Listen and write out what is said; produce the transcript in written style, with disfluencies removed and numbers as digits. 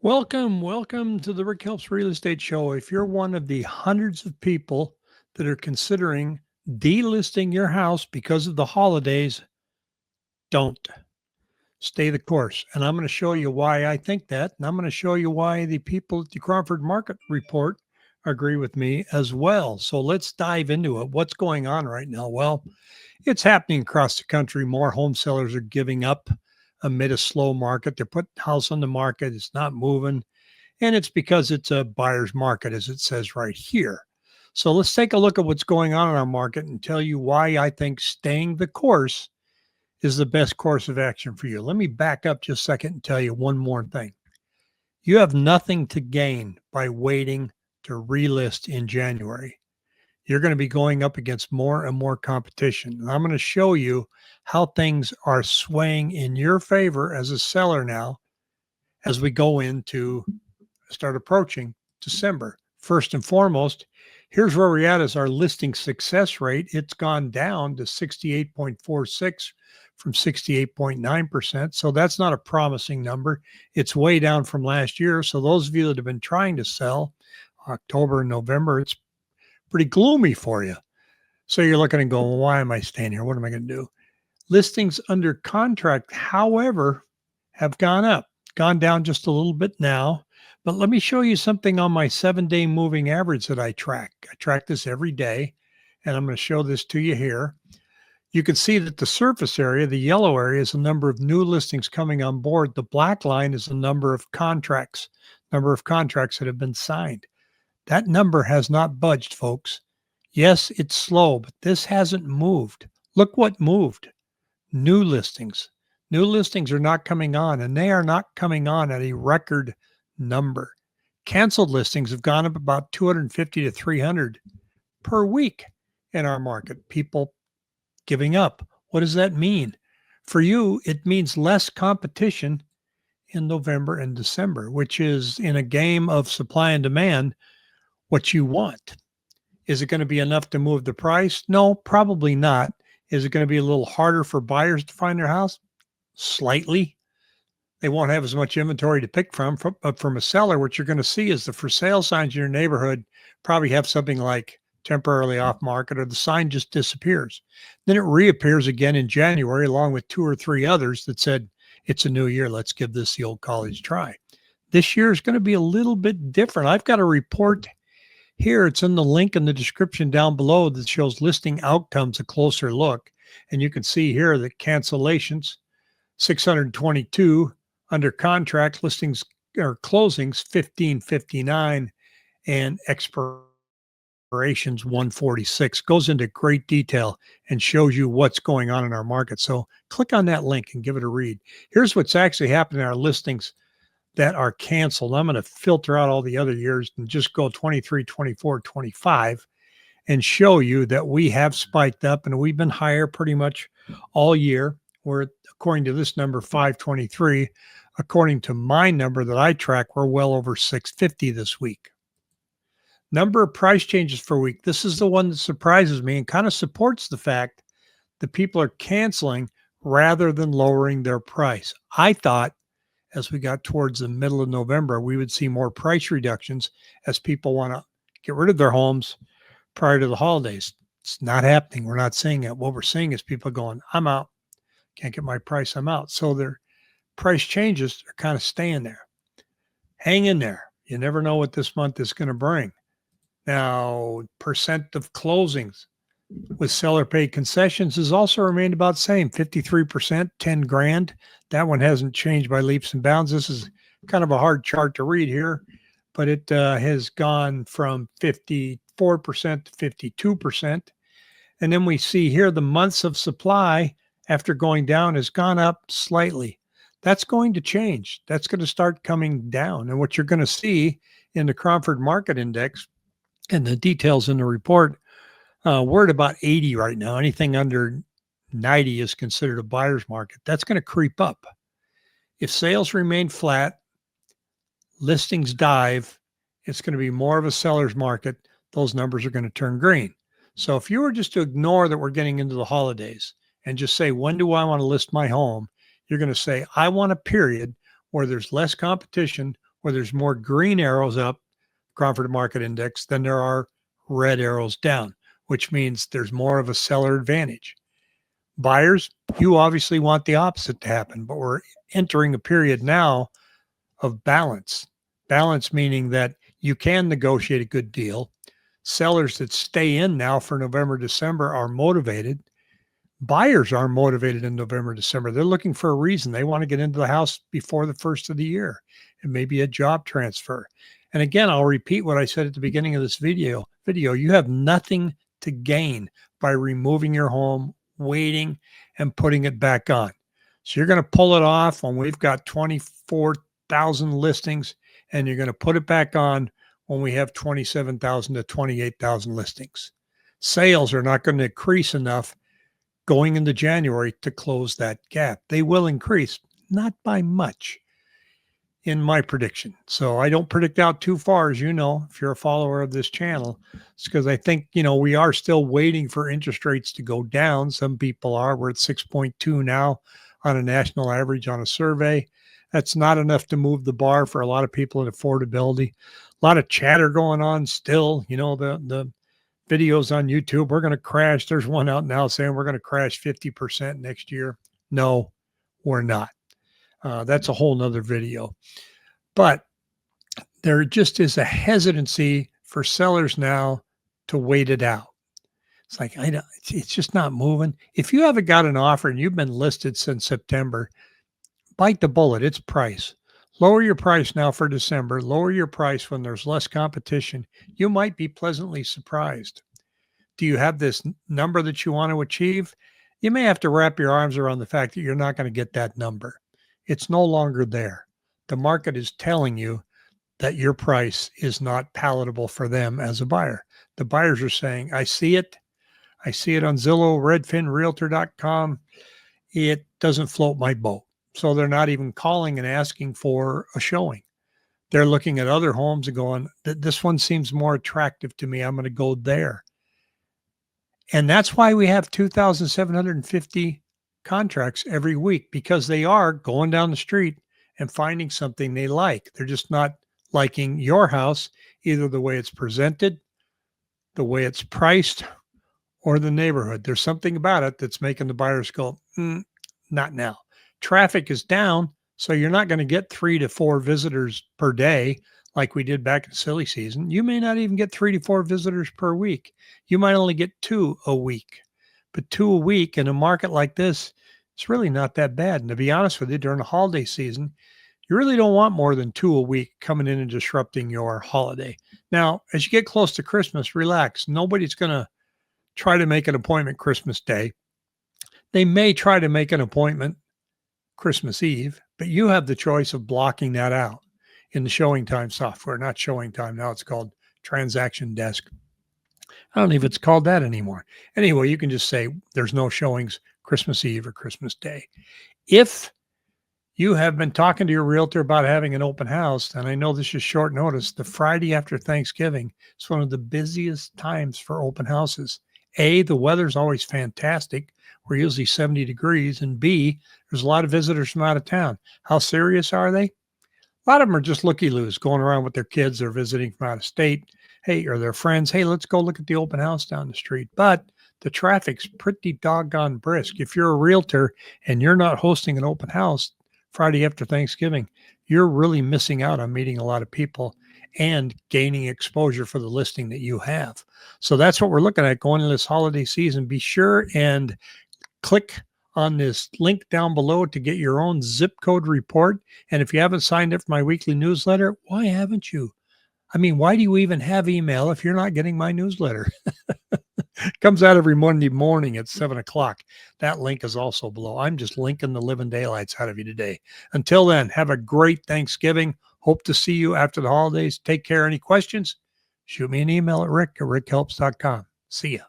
Welcome to the Rick Helps Real Estate Show. If you're one of the hundreds of people that are considering delisting your house because of the holidays, don't. Stay the course. And I'm going to show you why I think that. And I'm going to show you why the people at the Crawford Market Report agree with me as well. So let's dive into it. What's going on right now? Well, it's happening across the country. More home sellers are giving up amid a slow market. They're putting the house on the market. It's not moving. And it's because it's a buyer's market, as it says right here. So let's take a look at what's going on in our market and tell you why I think staying the course is the best course of action for you. Let me back up just a second and tell you one more thing. You have nothing to gain by waiting to relist in January. You're going to be going up against more and more competition. And I'm going to show you how things are swaying in your favor as a seller now as we go into start approaching December. First and foremost, here's where we're at as our listing success rate. It's gone down to 68.46 from 68.9%. So that's not a promising number. It's way down from last year. So those of you that have been trying to sell October and November, it's pretty gloomy for you. So you're looking and going, well, why am I staying here? What am I going to do? Listings under contract, however, have gone down just a little bit now. But let me show you something on my 7-day moving average that I track. I track this every day, and I'm going to show this to you here. You can see that the surface area, the yellow area, is the number of new listings coming on board. The black line is the number of contracts that have been signed. That number has not budged, folks. Yes, it's slow, but this hasn't moved. Look what moved. New listings. New listings are not coming on, and they are not coming on at a record number. Canceled listings have gone up about 250 to 300 per week in our market. People giving up. What does that mean? For you, it means less competition in November and December, which is in a game of supply and demand what you want. Is it going to be enough to move the price? No, probably not. Is it going to be a little harder for buyers to find their house? Slightly. They won't have as much inventory to pick from. But from a seller, what you're going to see is the for sale signs in your neighborhood probably have something like temporarily off market, or the sign just disappears. Then it reappears again in January, along with 2 or 3 others that said, it's a new year. Let's give this the old college try. This year is going to be a little bit different. I've got a report here. It's in the link in the description down below that shows listing outcomes, a closer look. And you can see here that cancellations, 622, under contract listings or closings, 1559, and expirations, 146. Goes into great detail and shows you what's going on in our market. So click on that link and give it a read. Here's what's actually happening in our listings that are canceled. I'm going to filter out all the other years and just go 23, 24, 25 and show you that we have spiked up and we've been higher pretty much all year. We're, according to this number, 523. According to my number that I track, we're well over 650 this week. Number of price changes per week. This is the one that surprises me and kind of supports the fact that people are canceling rather than lowering their price. I thought as we got towards the middle of November, we would see more price reductions as people want to get rid of their homes prior to the holidays. It's not happening. We're not seeing it. What we're seeing is people going, I'm out. Can't get my price. I'm out. So their price changes are kind of staying there. Hang in there. You never know what this month is going to bring. Now, percent of closings with seller paid concessions has also remained about the same, 53%, 10 grand. That one hasn't changed by leaps and bounds. This is kind of a hard chart to read here, but it has gone from 54% to 52%. And then we see here the months of supply after going down has gone up slightly. That's going to change. That's going to start coming down. And what you're going to see in the Crawford Market Index and the details in the report, we're at about 80 right now. Anything under 90 is considered a buyer's market. That's going to creep up. If sales remain flat, listings dive, it's going to be more of a seller's market. Those numbers are going to turn green. So if you were just to ignore that we're getting into the holidays and just say, when do I want to list my home? You're going to say, I want a period where there's less competition, where there's more green arrows up, Crawford Market Index, than there are red arrows down, which means there's more of a seller advantage. Buyers, you obviously want the opposite to happen, but we're entering a period now of balance. Balance meaning that you can negotiate a good deal. Sellers that stay in now for November, December are motivated. Buyers are motivated in November, December. They're looking for a reason. They want to get into the house before the first of the year. It may be a job transfer. And again, I'll repeat what I said at the beginning of this video. You have nothing to gain by removing your home, waiting, and putting it back on. So you're going to pull it off when we've got 24,000 listings, and you're going to put it back on when we have 27,000 to 28,000 listings. Sales are not going to increase enough going into January to close that gap. They will increase, not by much in my prediction. So I don't predict out too far, as you know, if you're a follower of this channel. It's because I think, we are still waiting for interest rates to go down. Some people are. We're at 6.2 now on a national average on a survey. That's not enough to move the bar for a lot of people in affordability. A lot of chatter going on still, the videos on YouTube, we're going to crash. There's one out now saying we're going to crash 50% next year. No, we're not. That's a whole nother video. But there just is a hesitancy for sellers now to wait it out. It's like, it's just not moving. If you haven't got an offer and you've been listed since September, bite the bullet. It's price. Lower your price now for December. Lower your price when there's less competition. You might be pleasantly surprised. Do you have this number that you want to achieve? You may have to wrap your arms around the fact that you're not going to get that number. It's no longer there. The market is telling you that your price is not palatable for them as a buyer. The buyers are saying, I see it. I see it on Zillow, Redfin, Realtor.com. It doesn't float my boat. So they're not even calling and asking for a showing. They're looking at other homes and going, this one seems more attractive to me. I'm going to go there. And that's why we have 2,750 contracts every week, because they are going down the street and finding something they like. They're just not liking your house, either the way it's presented, the way it's priced, or the neighborhood. There's something about it that's making the buyers go, not now. Traffic is down, so you're not going to get 3 to 4 visitors per day like we did back in silly season. You may not even get 3 to 4 visitors per week. You might only get 2 a week. But 2 a week in a market like this, it's really not that bad. And to be honest with you, during the holiday season, you really don't want more than 2 a week coming in and disrupting your holiday. Now, as you get close to Christmas, relax. Nobody's going to try to make an appointment Christmas Day. They may try to make an appointment Christmas Eve, but you have the choice of blocking that out in the showing time software. Not showing time now, it's called Transaction Desk. I don't know if it's called that anymore. Anyway, you can just say there's no showings Christmas Eve or Christmas Day. If you have been talking to your realtor about having an open house, and I know this is short notice, the Friday after Thanksgiving is one of the busiest times for open houses. A, the weather's always fantastic. We're usually 70 degrees. And B, there's a lot of visitors from out of town. How serious are they? A lot of them are just looky-loos going around with their kids. They're visiting from out of state. Hey, or their friends. Hey, let's go look at the open house down the street. But the traffic's pretty doggone brisk. If you're a realtor and you're not hosting an open house Friday after Thanksgiving, you're really missing out on meeting a lot of people and gaining exposure for the listing that you have. So that's what we're looking at going into this holiday season. Be sure and click on this link down below to get your own zip code report. And if you haven't signed up for my weekly newsletter, why haven't you? I mean, why do you even have email if you're not getting my newsletter? It comes out every Monday morning at 7 o'clock. That link is also below. I'm just linking the living daylights out of you today. Until then, have a great Thanksgiving. Hope to see you after the holidays. Take care. Any questions? Shoot me an email at rick@rickhelps.com. See ya.